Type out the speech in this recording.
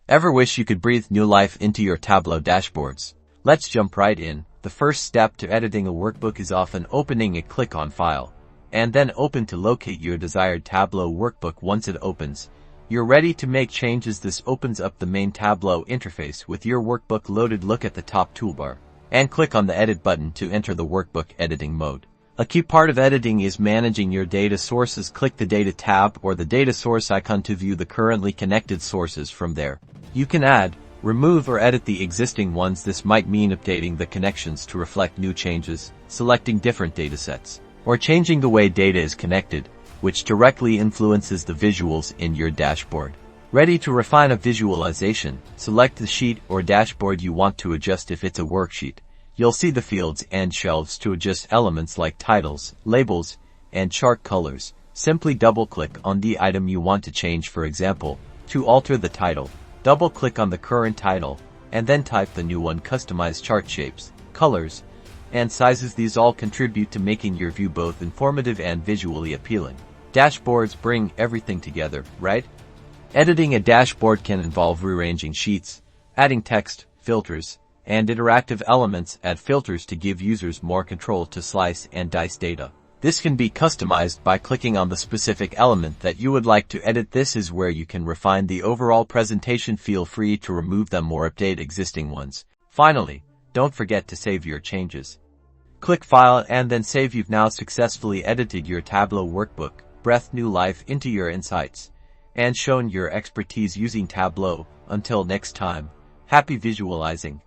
Ever wish you could breathe new life into your Tableau dashboards? Let's jump right in. The first step to editing a workbook is often opening it. Click on File, and then Open to locate your desired Tableau workbook. Once it opens, you're ready to make changes. This opens up the main Tableau interface with your workbook loaded. Look at the top toolbar, and click on the Edit button to enter the workbook editing mode. A key part of editing is managing your data sources. Click the Data tab or the data source icon to view the currently connected sources. From there, you can add, remove or edit the existing ones. This might mean updating the connections to reflect new changes, selecting different datasets, or changing the way data is connected, which directly influences the visuals in your dashboard. Ready to refine a visualization? Select the sheet or dashboard you want to adjust. If it's a worksheet, you'll see the fields and shelves to adjust elements like titles, labels, and chart colors. Simply double-click on the item you want to change. For example, to alter the title, double-click on the current title, and then type the new one. Customize chart shapes, colors, and sizes. These all contribute to making your view both informative and visually appealing. Dashboards bring everything together, right? Editing a dashboard can involve rearranging sheets, adding text, filters, and interactive elements. Add filters to give users more control to slice and dice data. This can be customized by clicking on the specific element that you would like to edit. This is where you can refine the overall presentation. Feel free to remove them or update existing ones. Finally, don't forget to save your changes. Click File and then Save. You've now successfully edited your Tableau workbook, breathed new life into your insights, and shown your expertise using Tableau. Until next time, happy visualizing.